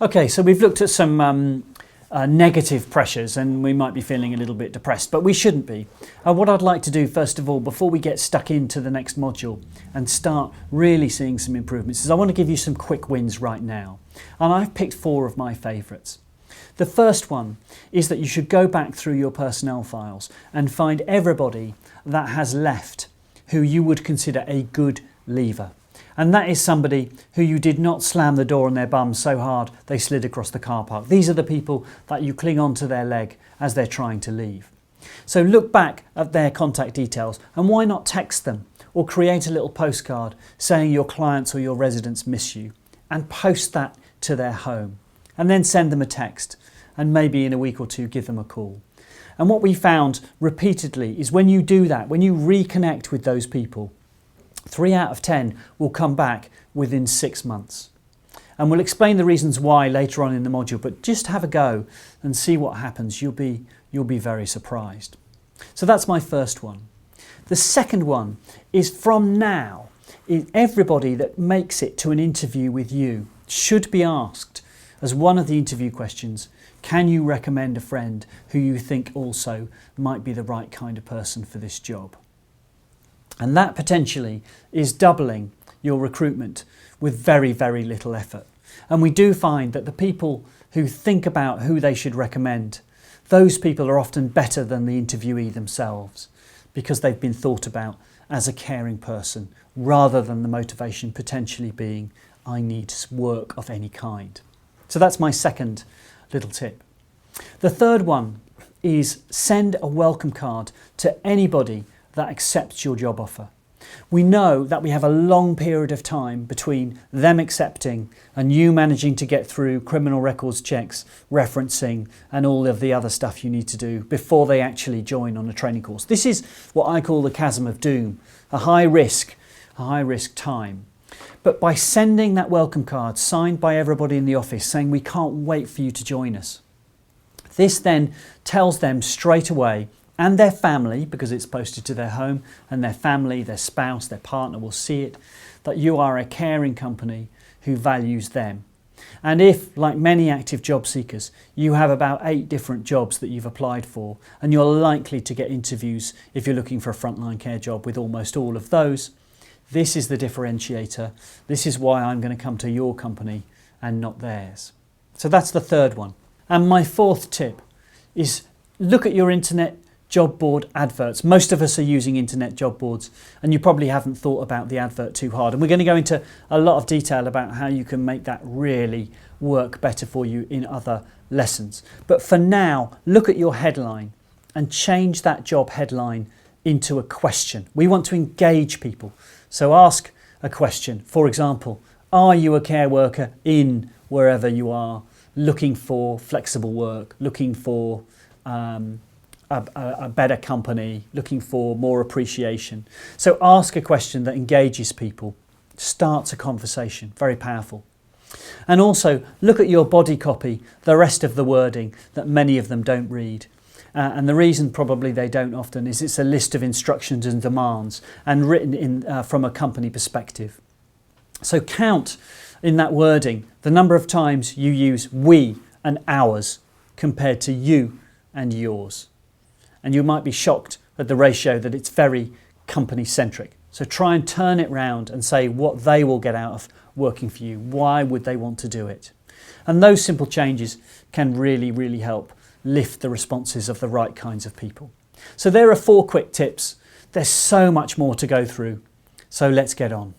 Okay, so we've looked at some negative pressures and we might be feeling a little bit depressed, but we shouldn't be. What I'd like to do first of all, before we get stuck into the next module and start really seeing some improvements, is I want to give you some quick wins right now. And I've picked 4 of my favourites. The first one is that you should go back through your personnel files and find everybody that has left who you would consider a good leaver. And that is somebody who you did not slam the door on their bum so hard they slid across the car park. These are the people that you cling onto their leg as they're trying to leave. So look back at their contact details, and why not text them or create a little postcard saying your clients or your residents miss you, and post that to their home, and then send them a text, and maybe in a week or 2 give them a call. And what we found repeatedly is when you do that, when you reconnect with those people, 3 out of 10 will come back within 6 months. And we'll explain the reasons why later on in the module, but just have a go and see what happens. You'll be very surprised. So that's my first one. The second one is, from now, everybody that makes it to an interview with you should be asked as one of the interview questions, can you recommend a friend who you think also might be the right kind of person for this job? And that potentially is doubling your recruitment with very, very little effort. And we do find that the people who think about who they should recommend, those people are often better than the interviewee themselves, because they've been thought about as a caring person rather than the motivation potentially being, I need work of any kind. So that's my second little tip. The third one is send a welcome card to anybody that accepts your job offer. We know that we have a long period of time between them accepting and you managing to get through criminal records checks, referencing, and all of the other stuff you need to do before they actually join on a training course. This is what I call the chasm of doom, a high risk time. But by sending that welcome card signed by everybody in the office saying we can't wait for you to join us, this then tells them straight away, and their family, because it's posted to their home, and their family, their spouse, their partner will see it, that you are a caring company who values them. And if, like many active job seekers, you have about 8 different jobs that you've applied for, and you're likely to get interviews if you're looking for a frontline care job with almost all of those, this is the differentiator. This is why I'm going to come to your company and not theirs. So that's the third one. And my fourth tip is look at your internet job board adverts. Most of us are using internet job boards, and you probably haven't thought about the advert too hard. And we're going to go into a lot of detail about how you can make that really work better for you in other lessons. But for now, look at your headline and change that job headline into a question. We want to engage people. So ask a question. For example, are you a care worker in wherever you are, looking for flexible work, looking for a better company, looking for more appreciation? So ask a question that engages people, starts a conversation, very powerful. And also look at your body copy, the rest of the wording that many of them don't read. And the reason probably they don't often is it's a list of instructions and demands and written in from a company perspective. So count in that wording the number of times you use we and ours compared to you and yours. And you might be shocked at the ratio that it's very company-centric. So try and turn it round and say what they will get out of working for you. Why would they want to do it? And those simple changes can really, really help lift the responses of the right kinds of people. So there are 4 quick tips. There's so much more to go through. So let's get on.